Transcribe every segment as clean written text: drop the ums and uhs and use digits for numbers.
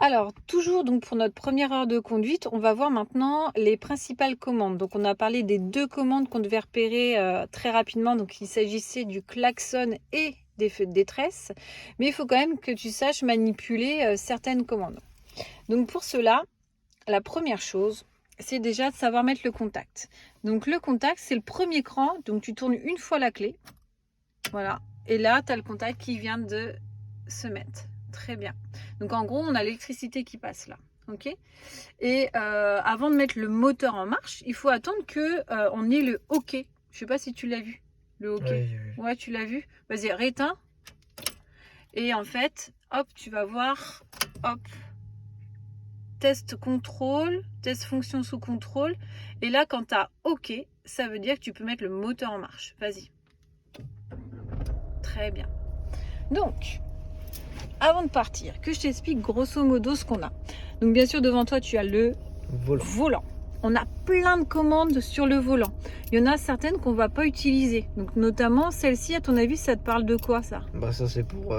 Alors, toujours donc pour notre première heure de conduite, on va voir maintenant les principales commandes. Donc, on a parlé des 2 commandes qu'on devait repérer très rapidement. Donc, il s'agissait du klaxon et des feux de détresse. Mais il faut quand même que tu saches manipuler certaines commandes. Donc, pour cela, la première chose, c'est déjà de savoir mettre le contact. Donc, le contact, c'est le premier cran. Donc, tu tournes une fois la clé. Voilà. Et là, tu as le contact qui vient de se mettre. Très bien. Donc en gros, on a l'électricité qui passe là. Ok. Et avant de mettre le moteur en marche, il faut attendre que on ait le OK. Je sais pas si tu l'as vu. Le OK. Ouais, tu l'as vu. Vas-y, rééteins. Et en fait, hop, tu vas voir. Hop. Test contrôle. Test fonction sous contrôle. Et là, quand tu as OK, ça veut dire que tu peux mettre le moteur en marche. Vas-y. Très bien. Donc, avant de partir, que je t'explique grosso modo ce qu'on a. Donc bien sûr, devant toi, tu as le volant. On a plein de commandes sur le volant. Il y en a certaines qu'on ne va pas utiliser. Donc notamment celle-ci, à ton avis, ça te parle de quoi ça? Bah ça c'est pour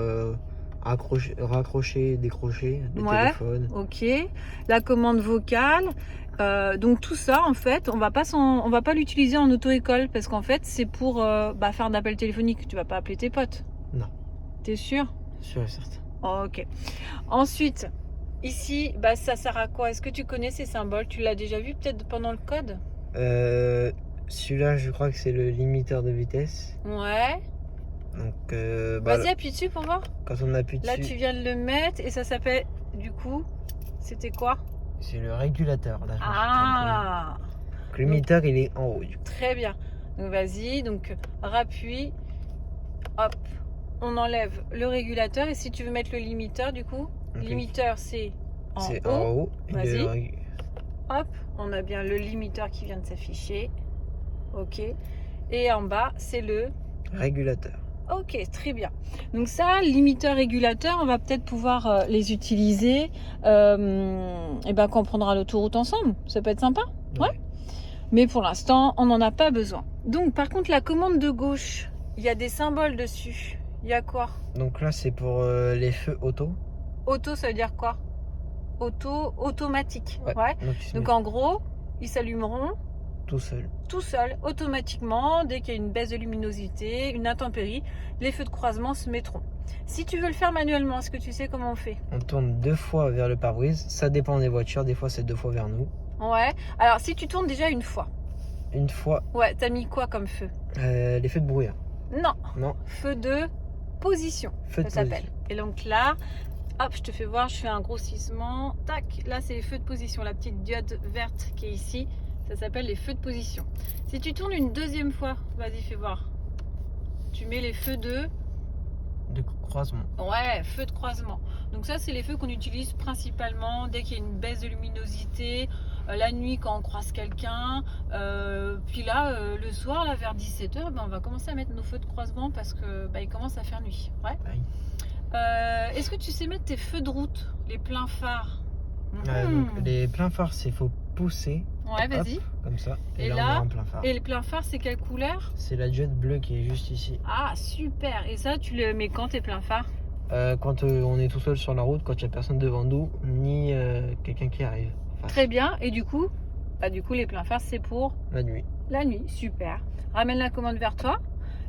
raccrocher, décrocher le téléphone. Ok. La commande vocale. Donc tout ça, en fait, on va pas l'utiliser en auto-école parce qu'en fait, c'est pour faire d'appel téléphonique. Tu vas pas appeler tes potes. Non. T'es sûr? Sûr et certain. Ok. Ensuite, ici, ça sert à quoi? Est-ce que tu connais ces symboles? Tu l'as déjà vu peut-être pendant le code? Celui-là, je crois que c'est le limiteur de vitesse. Ouais. Donc, vas-y, appuie dessus pour voir. Quand on appuie dessus. Là, tu viens de le mettre et ça s'appelle, du coup, c'était quoi? C'est le régulateur. Là, ah! Donc, le limiteur, il est en haut. Très bien. Donc, vas-y. Donc, rappuie. Hop. On enlève le régulateur et si tu veux mettre le limiteur, du coup, limiteur c'est en haut. Vas-y. Hop, on a bien le limiteur qui vient de s'afficher. Ok. Et en bas, c'est le régulateur. Ok, très bien. Donc ça, limiteur, régulateur, on va peut-être pouvoir les utiliser quand on prendra l'autoroute ensemble. Ça peut être sympa. Ouais. Mais pour l'instant, on n'en a pas besoin. Donc par contre, la commande de gauche, il y a des symboles dessus. Il y a quoi? Donc là, c'est pour les feux auto. Auto, ça veut dire quoi? Auto, automatique. Ouais. Donc en gros, ils s'allumeront tout seul. Tout seul, automatiquement, dès qu'il y a une baisse de luminosité, une intempérie, les feux de croisement se mettront. Si tu veux le faire manuellement, est-ce que tu sais comment on fait? On tourne 2 fois vers le pare-brise. Ça dépend des voitures. Des fois, c'est 2 fois vers nous. Ouais. Alors, si tu tournes déjà une fois. Une fois. Ouais, t'as mis quoi comme feu? Les feux de brouillard. Non. Feu de position, ça s'appelle. Et donc là, hop, je te fais voir, je fais un grossissement. Tac, là, c'est les feux de position. La petite diode verte qui est ici, ça s'appelle les feux de position. Si tu tournes une deuxième fois, vas-y, fais voir. Tu mets les feux de croisement. Ouais, feux de croisement. Donc ça, c'est les feux qu'on utilise principalement dès qu'il y a une baisse de luminosité, la nuit quand on croise quelqu'un. Puis là, le soir, là, vers 17h, on va commencer à mettre nos feux de croisement parce que il commence à faire nuit. Ouais. Est-ce que tu sais mettre tes feux de route, les pleins phares? Donc, les pleins phares, c'est faut pousser. Ouais, vas-y. Comme ça. Et là, on est en plein phare. Et les pleins phares, c'est quelle couleur? C'est la diode bleue qui est juste ici. Ah, super. Et ça, tu le mets quand, tes pleins phares? Quand on est tout seul sur la route, quand il n'y a personne devant nous, ni quelqu'un qui arrive. Très bien. Et du coup, les pleins phares, c'est pour la nuit. La nuit, super. Ramène la commande vers toi.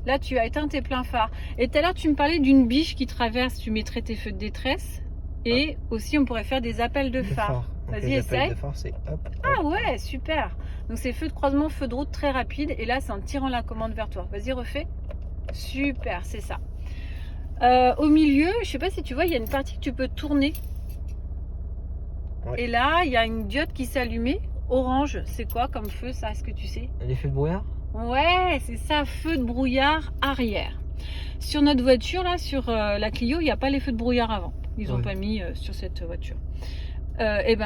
Là, tu as éteint tes pleins phares. Et tout à l'heure, tu me parlais d'une biche qui traverse. Tu mettrais tes feux de détresse. Et aussi, on pourrait faire des appels de phare. Vas-y, essaye. Ah ouais, super. Donc, c'est feu de croisement, feu de route très rapide. Et là, c'est en tirant la commande vers toi. Vas-y, refais. Super, c'est ça. Au milieu, je sais pas si tu vois, il y a une partie que tu peux tourner. Ouais. Et là, il y a une diode qui s'est allumée. Orange, c'est quoi comme feu, ça? Est-ce que tu sais? Les feux de brouillard? Ouais, c'est ça, feu de brouillard arrière. Sur notre voiture, là, sur la Clio, il n'y a pas les feux de brouillard avant. Ils n'ont pas mis sur cette voiture.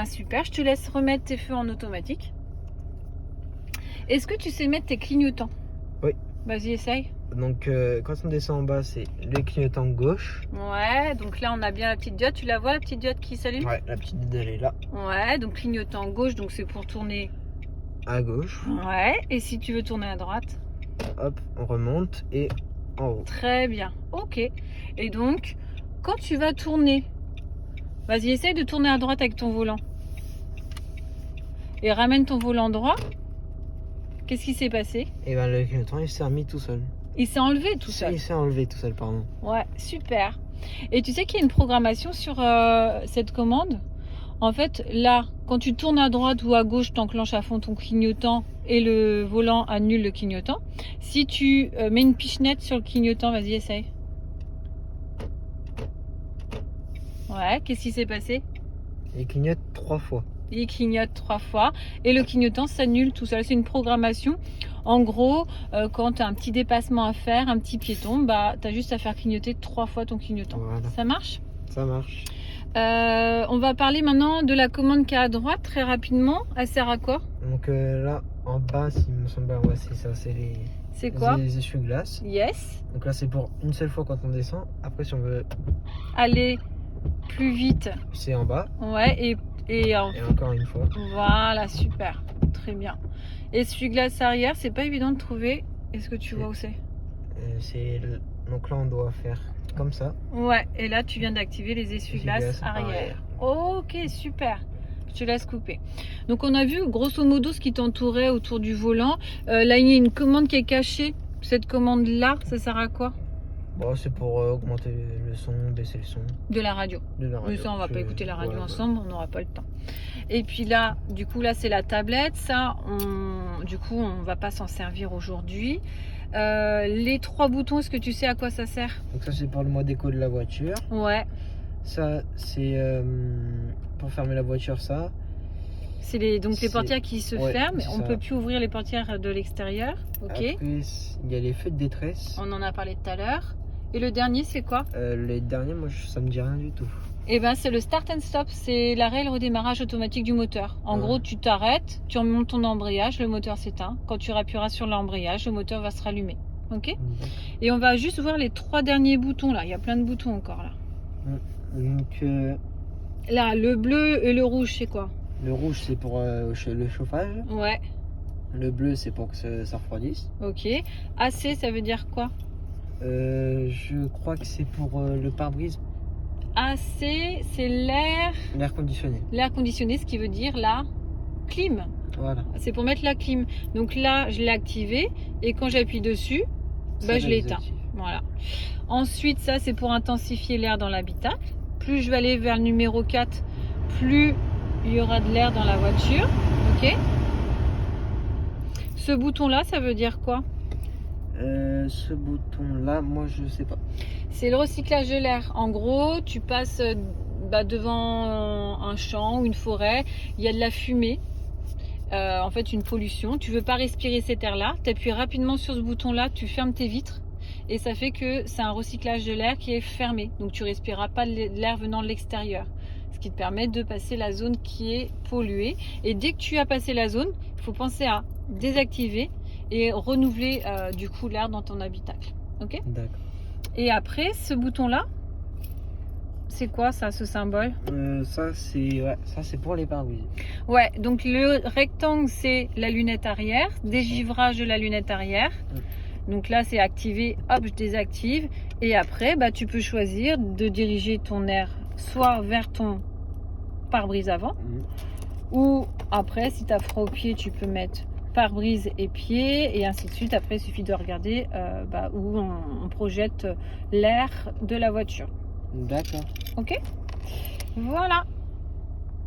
Super, je te laisse remettre tes feux en automatique. Est-ce que tu sais mettre tes clignotants? Oui. Vas-y, essaye. Donc, quand on descend en bas, c'est le clignotant gauche. Ouais, donc là, on a bien la petite diode. Tu la vois, la petite diode qui s'allume? Ouais, la petite diode, elle est là. Ouais, donc clignotant gauche, donc c'est pour tourner à gauche. Ouais, et si tu veux tourner à droite? Hop, on remonte et en haut. Très bien, ok. Et donc, quand tu vas tourner Vas-y, essaye de tourner à droite avec ton volant. Et ramène ton volant droit. Qu'est-ce qui s'est passé? Et ben le clignotant il s'est remis tout seul. Il s'est enlevé tout seul. Il s'est enlevé tout seul, pardon. Ouais, super. Et tu sais qu'il y a une programmation sur cette commande. En fait, là, quand tu tournes à droite ou à gauche, tu enclenches à fond ton clignotant et le volant annule le clignotant. Si tu mets une pichenette sur le clignotant, vas-y, essaye. Ouais, qu'est-ce qui s'est passé? Il clignote 3 fois. Il clignote 3 fois et le clignotant s'annule tout seul. C'est une programmation. En gros, quand tu as un petit dépassement à faire, un petit piéton, bah, tu as juste à faire clignoter 3 fois ton clignotant. Voilà. Ça marche? Ça marche. On va parler maintenant de la commande qui est à droite très rapidement. Elle sert à quoi? Donc là, en bas, s'il me semble, ouais, c'est ça, c'est C'est quoi? les essuie-glaces. Yes. Donc là, c'est pour une seule fois quand on descend. Après, si on veut, Aller plus vite. c'est en bas. Ouais, et Et encore une fois. voilà, super. Très bien. Essuie-glace arrière, c'est pas évident de trouver. Est-ce que tu vois où c'est? Donc là, on doit faire comme ça. Ouais, et là, tu viens d'activer les essuie-glaces Essuie-glaces arrière. Ok, super. Je te laisse couper. Donc, on a vu grosso modo ce qui t'entourait autour du volant. Là, il y a une commande qui est cachée. Cette commande-là, ça sert à quoi? Bon, c'est pour augmenter le son, baisser le son De la radio. de la radio. Mais ça, on va pas écouter la radio voilà, ensemble, on n'aura pas le temps. Et puis là, du coup, là, c'est la tablette. Ça, du coup, on va pas s'en servir aujourd'hui. Les 3 boutons, est-ce que tu sais à quoi ça sert? Donc ça, c'est pour le mode éco de la voiture. Ouais. Ça, c'est pour fermer la voiture, ça. C'est les C'est- portières qui se ouais, ferment. c'est On ça. peut plus ouvrir les portières de l'extérieur. Ok. Après, il y a les feux de détresse. On en a parlé tout à l'heure. Et le dernier, c'est quoi? Les derniers, moi, ça me dit rien du tout. Eh ben, c'est le start and stop. C'est l'arrêt et le redémarrage automatique du moteur. En Ouais. gros, tu t'arrêtes, tu remontes ton embrayage, le moteur s'éteint. Quand tu appuieras sur l'embrayage, le moteur va se rallumer. Ok? Et on va juste voir les 3 derniers boutons là. Il y a plein de boutons encore là. Donc, Là, le bleu et le rouge, c'est quoi? le rouge, c'est pour le chauffage. Ouais, Le bleu, c'est pour que ça refroidisse. ok. AC, ça veut dire quoi? Je crois que c'est pour le pare-brise, AC, c'est l'air l'air conditionné. ce qui veut dire la clim. Voilà. C'est pour mettre la clim. Donc là, je l'ai activé et quand j'appuie dessus, bah, je l'éteins. Voilà. Ensuite, ça, c'est pour intensifier l'air dans l'habitacle. Plus je vais aller vers le numéro 4, plus il y aura de l'air dans la voiture. Ok. Ce bouton-là, ça veut dire quoi? Ce bouton-là, moi, je sais pas. C'est le recyclage de l'air. En gros, tu passes devant un champ ou une forêt, il y a de la fumée, en fait une pollution. Tu veux pas respirer cet air-là, tu appuies rapidement sur ce bouton-là, tu fermes tes vitres et ça fait que c'est un recyclage de l'air qui est fermé. Donc tu respireras pas de l'air venant de l'extérieur, ce qui te permet de passer la zone qui est polluée. Et dès que tu as passé la zone, il faut penser à désactiver et renouveler du coup l'air dans ton habitacle. Ok? D'accord. Et après, ce bouton-là, c'est quoi ça, ce symbole? Ça, c'est pour les pare-brise. Ouais, donc le rectangle, c'est la lunette arrière, dégivrage de la lunette arrière. Donc là, c'est activé, hop, je désactive. Et après, bah, tu peux choisir de diriger ton air soit vers ton pare-brise avant, ou après, si tu as froid aux pieds, tu peux mettre pare-brise et pied, et ainsi de suite. Après, il suffit de regarder où on projette l'air de la voiture. D'accord. Ok? Voilà.